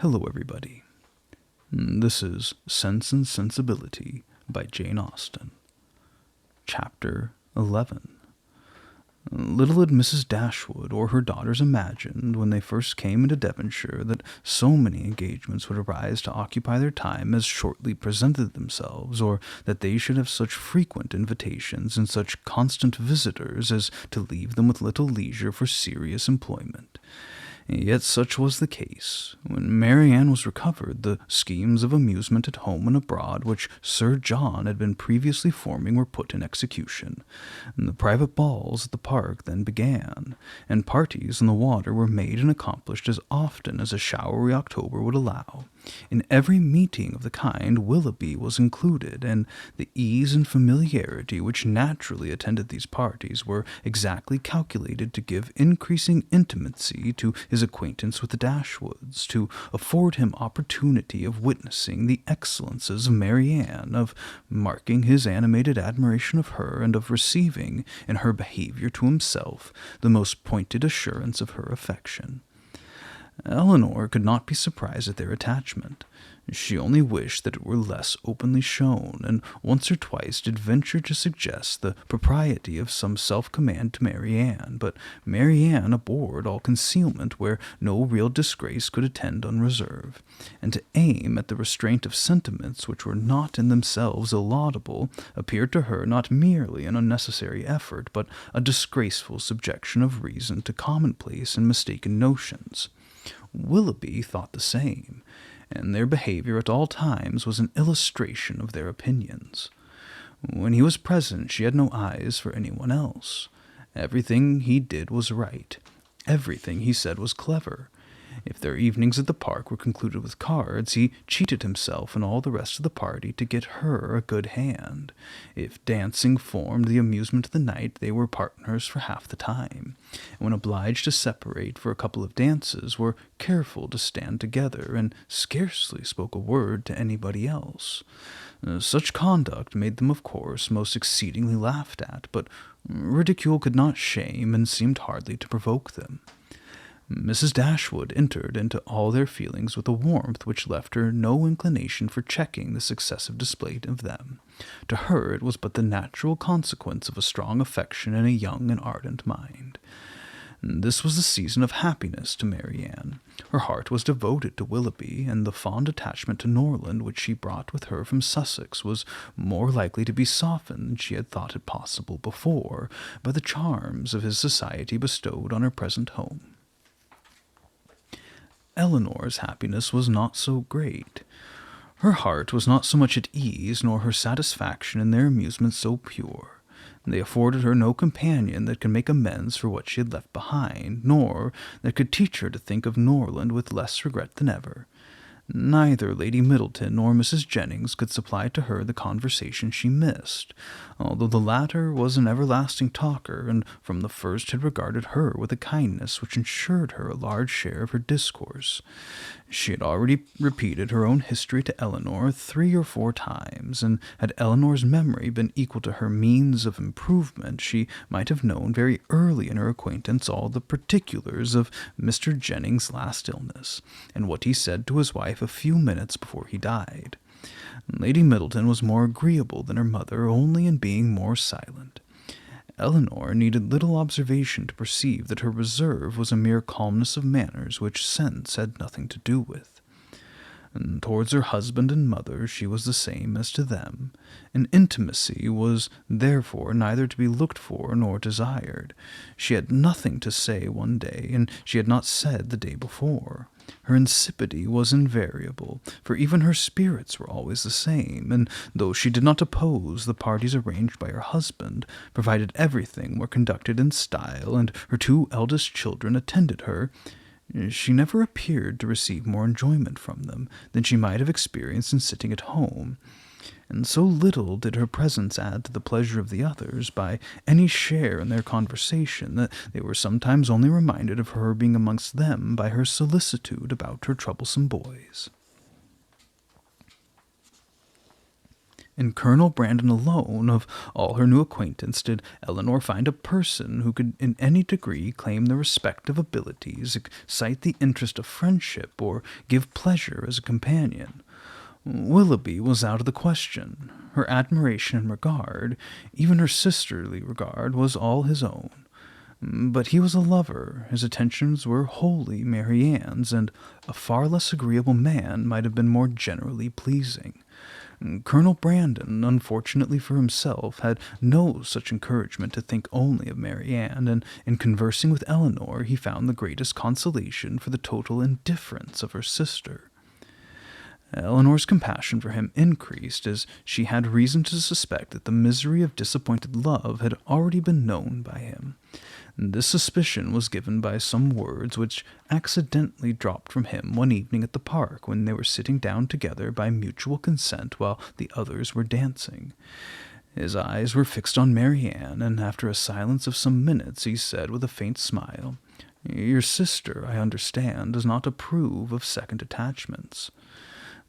Hello, everybody. This is Sense and Sensibility by Jane Austen. Chapter 11. Little had Mrs. Dashwood or her daughters imagined, when they first came into Devonshire, that so many engagements would arise to occupy their time as shortly presented themselves, or that they should have such frequent invitations and such constant visitors as to leave them with little leisure for serious employment. Yet such was the case. When Marianne was recovered, the schemes of amusement at home and abroad which Sir John had been previously forming were put in execution. And the private balls at the park then began, and parties on the water were made and accomplished as often as a showery October would allow. In every meeting of the kind Willoughby was included, and the ease and familiarity which naturally attended these parties were exactly calculated to give increasing intimacy to his acquaintance with the Dashwoods, to afford him opportunity of witnessing the excellences of Marianne, of marking his animated admiration of her, and of receiving, in her behaviour to himself, the most pointed assurance of her affection. Elinor could not be surprised at their attachment. She only wished that it were less openly shown, and once or twice did venture to suggest the propriety of some self-command to Marianne, but Marianne abhorred all concealment where no real disgrace could attend unreserve, and to aim at the restraint of sentiments which were not in themselves illaudable appeared to her not merely an unnecessary effort, but a disgraceful subjection of reason to commonplace and mistaken notions. Willoughby thought the same, and their behaviour at all times was an illustration of their opinions. When he was present, she had no eyes for anyone else. Everything he did was right. Everything he said was clever. If their evenings at the park were concluded with cards, he cheated himself and all the rest of the party to get her a good hand. If dancing formed the amusement of the night, they were partners for half the time, and when obliged to separate for a couple of dances, were careful to stand together, and scarcely spoke a word to anybody else. Such conduct made them, of course, most exceedingly laughed at, but ridicule could not shame, and seemed hardly to provoke them. Mrs. Dashwood entered into all their feelings with a warmth which left her no inclination for checking the successive display of them. To her it was but the natural consequence of a strong affection in a young and ardent mind. This was the season of happiness to Marianne. Her heart was devoted to Willoughby, and the fond attachment to Norland which she brought with her from Sussex was more likely to be softened than she had thought it possible before, by the charms of his society bestowed on her present home. Elinor's happiness was not so great. Her heart was not so much at ease, nor her satisfaction in their amusement so pure. They afforded her no companion that could make amends for what she had left behind, nor that could teach her to think of Norland with less regret than ever. Neither Lady Middleton nor Mrs. Jennings could supply to her the conversation she missed, although the latter was an everlasting talker, and from the first had regarded her with a kindness which ensured her a large share of her discourse. She had already repeated her own history to Elinor 3 or 4 times, and had Elinor's memory been equal to her means of improvement, she might have known very early in her acquaintance all the particulars of Mr. Jennings' last illness, and what he said to his wife a few minutes before he died. Lady Middleton was more agreeable than her mother, only in being more silent. Elinor needed little observation to perceive that her reserve was a mere calmness of manners which sense had nothing to do with. And towards her husband and mother she was the same as to them, and intimacy was therefore neither to be looked for nor desired. She had nothing to say one day, and she had not said the day before. Her insipidity was invariable, for even her spirits were always the same, and though she did not oppose the parties arranged by her husband, provided everything were conducted in style, and her 2 eldest children attended her, she never appeared to receive more enjoyment from them than she might have experienced in sitting at home, and so little did her presence add to the pleasure of the others by any share in their conversation that they were sometimes only reminded of her being amongst them by her solicitude about her troublesome boys. In Colonel Brandon alone, of all her new acquaintance, did Eleanor find a person who could in any degree claim the respect of abilities, excite the interest of friendship, or give pleasure as a companion. Willoughby was out of the question. Her admiration and regard, even her sisterly regard, was all his own. But he was a lover, his attentions were wholly Marianne's, and a far less agreeable man might have been more generally pleasing. Colonel Brandon, unfortunately for himself, had no such encouragement to think only of Marianne, and in conversing with Eleanor he found the greatest consolation for the total indifference of her sister. Eleanor's compassion for him increased, as she had reason to suspect that the misery of disappointed love had already been known by him. This suspicion was given by some words which accidentally dropped from him one evening at the park, when they were sitting down together by mutual consent while the others were dancing. His eyes were fixed on Marianne, and after a silence of some minutes he said with a faint smile, "Your sister, I understand, does not approve of second attachments."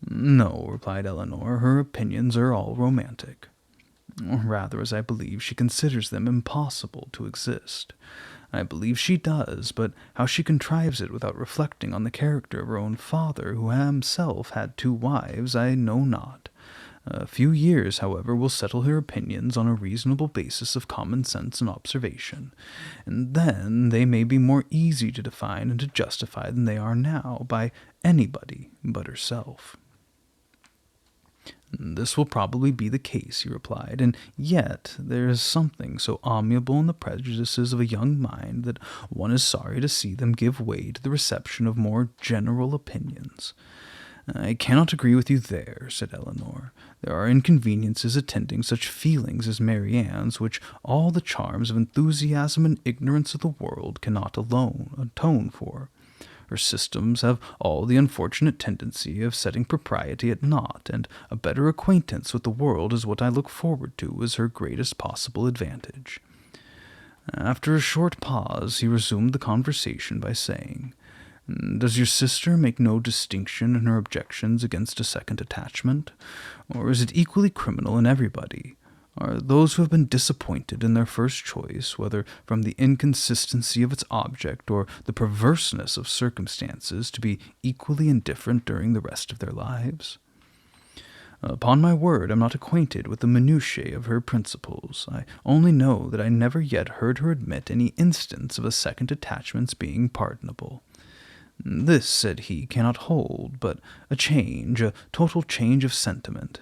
"No," replied Eleanor, "her opinions are all romantic. Rather, as I believe, she considers them impossible to exist. I believe she does, but how she contrives it without reflecting on the character of her own father, who himself had 2 wives, I know not. A few years, however, will settle her opinions on a reasonable basis of common sense and observation, and then they may be more easy to define and to justify than they are now by anybody but herself." "This will probably be the case," he replied, "and yet there is something so amiable in the prejudices of a young mind that one is sorry to see them give way to the reception of more general opinions." "I cannot agree with you there," said Eleanor. "There are inconveniences attending such feelings as Marianne's, which all the charms of enthusiasm and ignorance of the world cannot alone atone for. Her systems have all the unfortunate tendency of setting propriety at naught, and a better acquaintance with the world is what I look forward to as her greatest possible advantage." After a short pause, he resumed the conversation by saying, "Does your sister make no distinction in her objections against a second attachment? Or is it equally criminal in everybody? Are those who have been disappointed in their first choice, whether from the inconsistency of its object or the perverseness of circumstances, to be equally indifferent during the rest of their lives?" "Upon my word, I am not acquainted with the minutiae of her principles. I only know that I never yet heard her admit any instance of a second attachment's being pardonable. This," said he, "cannot hold, but a total change of sentiment.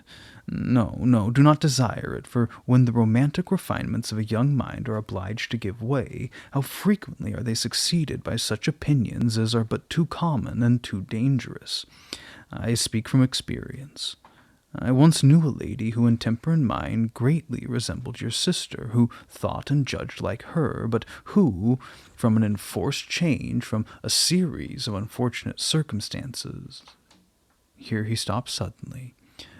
No, do not desire it, for when the romantic refinements of a young mind are obliged to give way, how frequently are they succeeded by such opinions as are but too common and too dangerous. I speak from experience. I once knew a lady who in temper and mind greatly resembled your sister, who thought and judged like her, but who, from an enforced change, from a series of unfortunate circumstances—" Here he stopped suddenly,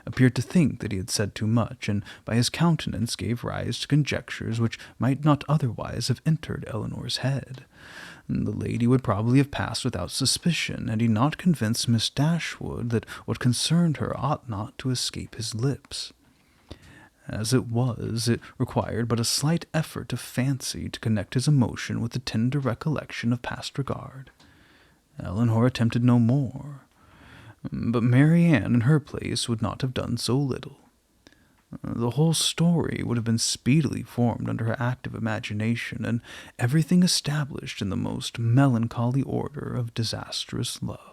appeared to think that he had said too much, and by his countenance gave rise to conjectures which might not otherwise have entered Eleanor's head. The lady would probably have passed without suspicion, had he not convinced Miss Dashwood that what concerned her ought not to escape his lips. As it was, it required but a slight effort of fancy to connect his emotion with the tender recollection of past regard. Eleanor attempted no more. But Marianne, in her place, would not have done so little. The whole story would have been speedily formed under her active imagination, and everything established in the most melancholy order of disastrous love.